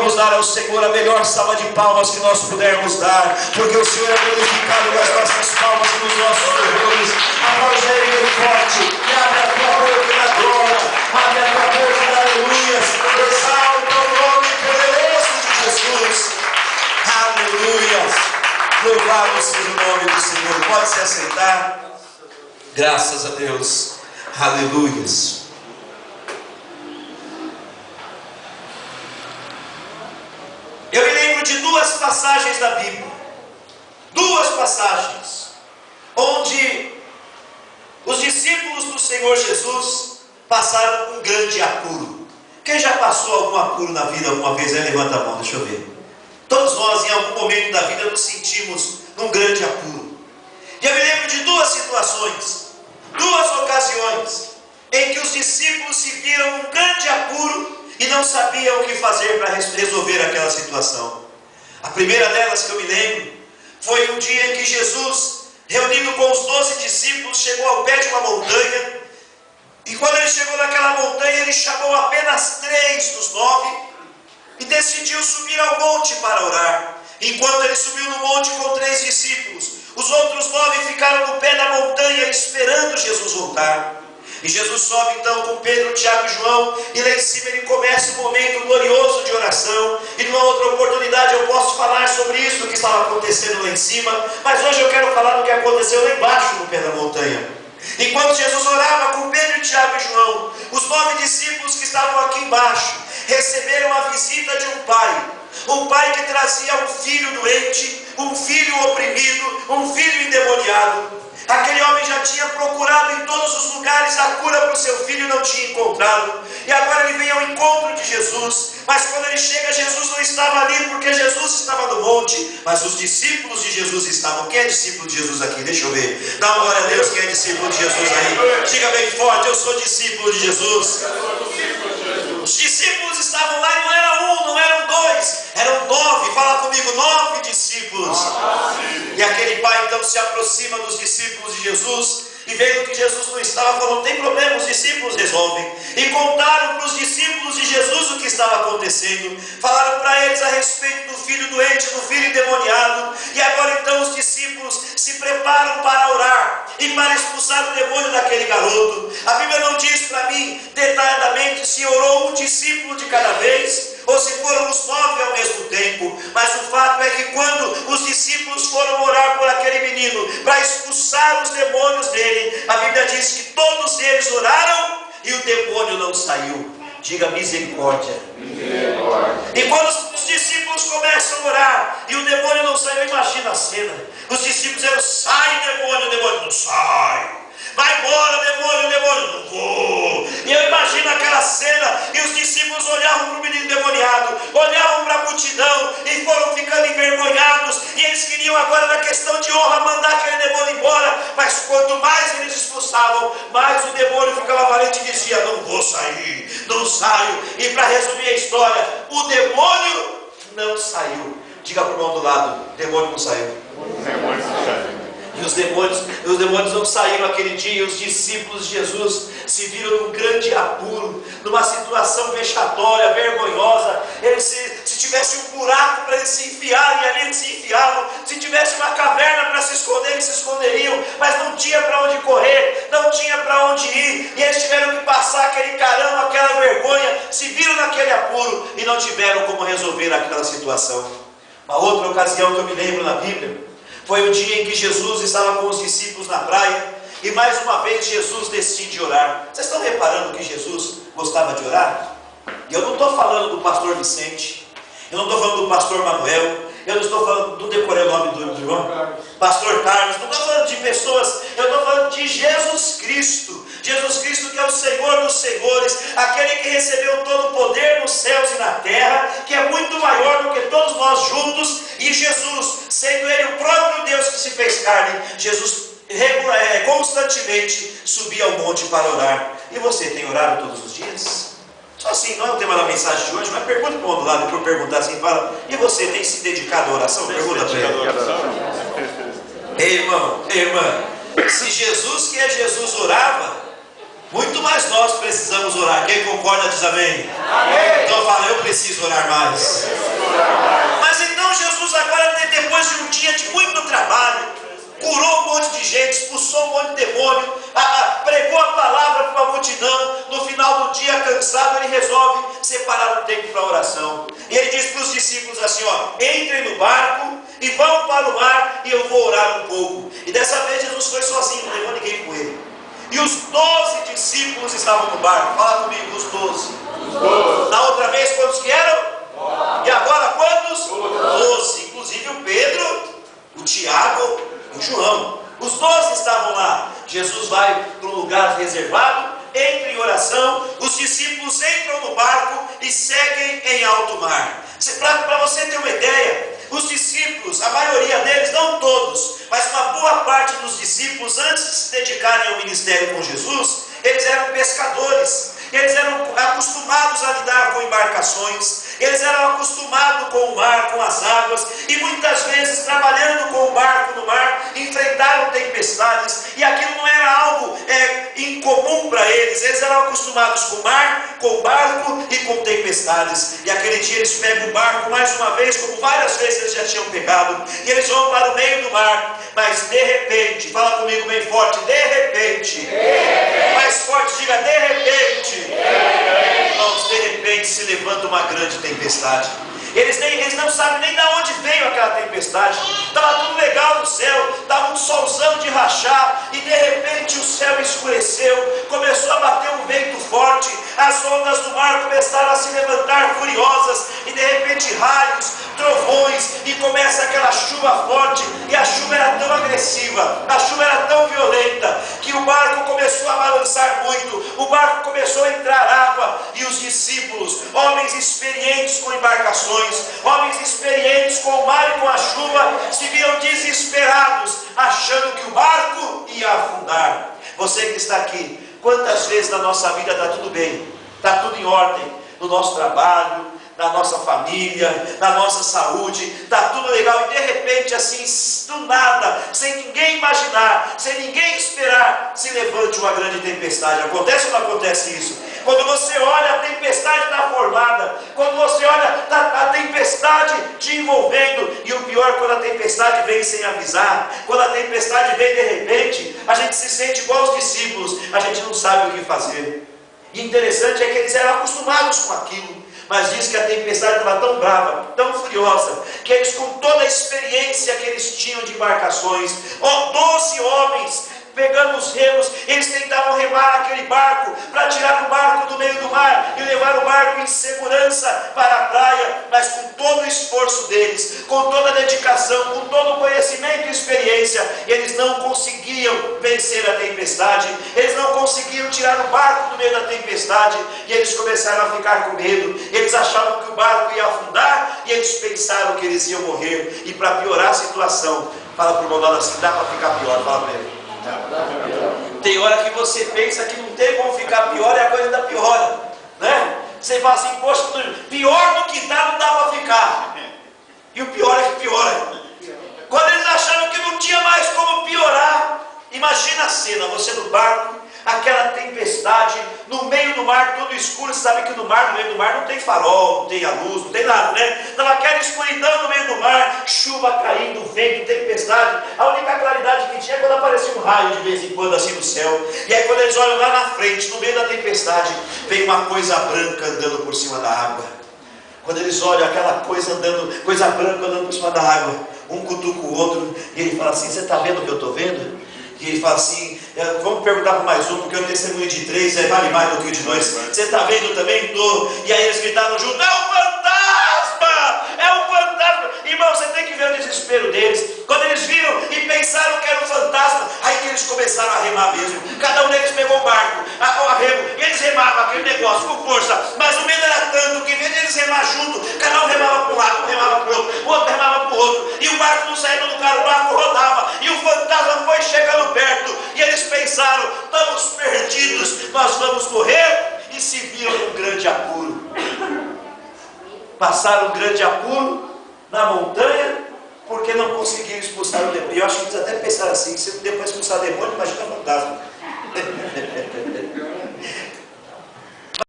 vamos dar ao Senhor a melhor salva de palmas que nós pudermos dar, porque o Senhor é glorificado nas nossas palmas e nos nossos louvores. Aplaude Ele forte, e abre a tua boca na glória, abre a tua boca na aleluias, exalta o nome poderoso de Jesus. Aleluias, louvado seja o nome do Senhor. Pode se aceitar. Graças a Deus. Aleluias. Eu me lembro de duas passagens da Bíblia, duas passagens, onde os discípulos do Senhor Jesus passaram um grande apuro. Quem já passou algum apuro na vida alguma vez? Aí levanta a mão, deixa eu ver. Todos nós em algum momento da vida nos sentimos num grande apuro. E eu me lembro de duas situações, duas ocasiões, em que os discípulos se viram num grande apuro e não sabiam o que fazer para resolver aquela situação. A primeira delas que eu me lembro foi um dia em que Jesus, reunido com os 12 discípulos, chegou ao pé de uma montanha, e quando ele chegou naquela montanha, ele chamou apenas 3 dos 9 e decidiu subir ao monte para orar. Enquanto ele subiu no monte com 3 discípulos, os outros 9 ficaram no pé da montanha esperando Jesus voltar. E Jesus sobe então com Pedro, Tiago e João, e lá em cima ele começa um momento glorioso de oração. E numa outra oportunidade eu posso falar sobre isso que estava acontecendo lá em cima, mas hoje eu quero falar do que aconteceu lá embaixo no pé da montanha. Enquanto Jesus orava com Pedro, Tiago e João, os 9 discípulos que estavam aqui embaixo receberam a visita de um pai que trazia um filho doente, um filho oprimido, um filho endemoniado. Aquele homem já tinha procurado em todos os lugares a cura para o seu filho e não tinha encontrado. E agora ele vem ao encontro de Jesus. Mas quando ele chega, Jesus não estava ali, porque Jesus estava no monte, mas os discípulos de Jesus estavam. Quem é discípulo de Jesus aqui? Deixa eu ver. Dá uma glória a Deus, quem é discípulo de Jesus aí? Diga bem forte, eu sou discípulo de Jesus. Os discípulos estavam lá e não era um, não eram 2, eram 9. Fala comigo, 9 discípulos. E aquele pai então se aproxima dos discípulos de Jesus e vendo que Jesus não estava, falou: não tem problema, os discípulos resolvem. E contaram para os discípulos de Jesus o que estava acontecendo. Falaram para eles a respeito do filho doente, do filho endemoniado. E agora então os discípulos se preparam para orar e para expulsar o demônio daquele garoto. A Bíblia não diz para mim detalhadamente se orou um discípulo de cada vez ou se foram os 9 ao mesmo tempo, mas o fato é que quando os discípulos foram orar por aquele menino para expulsar os demônios dele, a Bíblia diz que todos eles oraram e o demônio não saiu. Diga misericórdia. E quando os discípulos começam a orar e o demônio não saiu, imagina a cena. Os discípulos dizendo: sai demônio, o demônio não sai. Vai embora, demônio, não vou. E eu imagino aquela cena, e os discípulos olhavam para o menino endemoniado, olhavam para a multidão, e foram ficando envergonhados, e eles queriam agora, na questão de honra, mandar aquele demônio embora, mas quanto mais eles expulsavam, mais o demônio ficava valente e dizia: não vou sair, não saio. E para resumir a história, o demônio não saiu. Diga para o irmão do lado: demônio não saiu. E os demônios não saíram aquele dia. E os discípulos de Jesus se viram num grande apuro, numa situação vexatória, vergonhosa. Eles, se tivesse um buraco para eles se enfiarem, ali eles se enfiavam. Se tivesse uma caverna para se esconder, eles se esconderiam. Mas não tinha para onde correr, não tinha para onde ir. E eles tiveram que passar aquele caramba, aquela vergonha. Se viram naquele apuro e não tiveram como resolver aquela situação. Uma outra ocasião que eu me lembro na Bíblia foi o dia em que Jesus estava com os discípulos na praia e mais uma vez Jesus decide orar. Vocês estão reparando que Jesus gostava de orar? E eu não estou falando do pastor Vicente, eu não estou falando do pastor Manuel, eu não estou falando, não decorei o nome do irmão, pastor Carlos, não estou falando de pessoas, eu estou falando de Jesus Cristo. Jesus Cristo, que é o Senhor dos Senhores, aquele que recebeu todo o poder nos céus e na terra, que é muito maior do que todos nós juntos. E Jesus, sendo Ele o próprio Deus que se fez carne, Jesus constantemente subia ao monte para orar. E você tem orado todos os dias? Só assim, não é o tema da mensagem de hoje, mas pergunta para o outro lado, para eu perguntar assim, fala: e você tem se dedicado à oração? Pergunta para ele. Ei, irmão, ei, irmã, se Jesus, que é Jesus, orava, Muito mais nós precisamos orar. Quem concorda diz amém. Amém. Então fala, eu preciso orar mais. Mas então Jesus agora, depois de um dia de muito trabalho, curou um monte de gente, expulsou um monte de demônio, pregou a palavra para a multidão. No final do dia, cansado, ele resolve separar um tempo para oração. E ele diz para os discípulos assim, entrem no barco e vão para o mar e eu vou orar um pouco. E dessa vez Jesus foi sozinho, não levou ninguém com ele. E os 12 discípulos estavam no barco. Fala comigo, os 12. Na outra vez, quantos que eram? E agora quantos? 12. Inclusive o Pedro, o Tiago e o João. Os 12 estavam lá. Jesus vai para um lugar reservado, entra em oração, os discípulos entram no barco e seguem em alto mar. Para você ter uma ideia, os discípulos, a maioria deles, não todos, mas uma boa parte dos discípulos, antes de se dedicarem ao ministério com Jesus, eles eram pescadores, eles eram acostumados a lidar com embarcações, eles eram acostumados com o mar, com as águas, e muitas vezes trabalhando com o barco no mar, enfrentaram tempestades, e aquilo não era algo incomum para eles. Eles eram acostumados com o mar, com o barco e com tempestades. E aquele dia eles pegam o barco mais uma vez, como várias vezes eles já tinham pegado, e eles vão para o meio do mar, mas de repente, fala comigo bem forte, de repente, mais forte, diga de repente, irmãos, de repente se levanta uma grande tempestade. Eles não sabem nem de onde veio aquela tempestade. Estava tudo legal no céu, estava um solzão de rachar, e de repente o céu escureceu, começou a bater um vento forte, as ondas do mar começaram a se levantar furiosas, e de repente raios, trovões, e começa aquela chuva forte, e a chuva era tão agressiva, a chuva era tão violenta, que o barco começou a balançar muito, o barco começou a entrar água, e os discípulos, homens experientes com embarcações, homens experientes com o mar e com a chuva, se viram desesperados, achando que o barco ia afundar. Você que está aqui, quantas vezes na nossa vida está tudo bem, está tudo em ordem, no nosso trabalho, na nossa família, na nossa saúde, está tudo legal, e de repente assim, do nada, sem ninguém imaginar, sem ninguém esperar, se levante uma grande tempestade. Acontece ou não acontece isso? Quando você olha, a tempestade está formada, quando você olha, está a tempestade te envolvendo, e o pior, quando a tempestade vem sem avisar, quando a tempestade vem de repente, a gente se sente igual os discípulos, a gente não sabe o que fazer. E interessante é que eles eram acostumados com aquilo, mas diz que a tempestade estava tão brava, tão furiosa, que eles, com toda a experiência que eles tinham de embarcações, 12 homens, pegando os remos, eles tentavam remar aquele barco, para tirar o barco do meio do mar, e levar o barco em segurança para a praia, mas com todo o esforço deles, com toda a dedicação, com todo o conhecimento e experiência, eles não conseguiam vencer a tempestade, eles não conseguiam tirar o barco do meio da tempestade, e eles começaram a ficar com medo, eles achavam que o barco ia afundar, e eles pensaram que eles iam morrer. E para piorar a situação, fala para o irmão lá assim, dá para ficar pior, fala para ele. Tem hora que você pensa que não tem como ficar pior, e a coisa ainda piora, né? Você fala assim, poxa, pior do que dá, não dá para ficar. E o pior é que piora. Quando eles acharam que não tinha mais como piorar, imagina a cena, você no barco, aquela tempestade, no meio do mar, tudo escuro. Você sabe que no meio do mar não tem farol, não tem a luz, não tem nada, né? Então aquela escuridão no meio do mar, chuva caindo, vento, tempestade. A única claridade que tinha é quando aparecia um raio de vez em quando assim no céu. E aí quando eles olham lá na frente, no meio da tempestade, vem uma coisa branca andando por cima da água. Quando eles olham aquela coisa andando, coisa branca andando por cima da água, um cutuca o outro, e ele fala assim, você está vendo o que eu estou vendo? E ele fala assim, vamos perguntar para mais um, porque o testemunho de 3 vale mais do que o de 2. Você está vendo também? Tô. E aí eles gritaram junto, é um fantasma! É um fantasma! Irmão, você tem que ver o desespero deles. Quando eles viram e pensaram que era um fantasma, aí que eles começaram a remar mesmo. Cada um deles pegou um barco, a remo, e eles remavam aquele negócio com força. Mas o medo era tanto que, em vez de eles remar junto, cada um remava para um lado, um remava para o outro, o outro remava para o outro. E o barco não saía do lugar, o barco rodava. E o fantasma foi chegando perto. E eles pensaram, estamos perdidos, nós vamos morrer. E se viram num grande apuro. Passaram um grande apuro na montanha, porque não conseguiram expulsar o demônio. E eu acho que eles até pensaram assim, se depois expulsar o demônio, imagina o fantasma.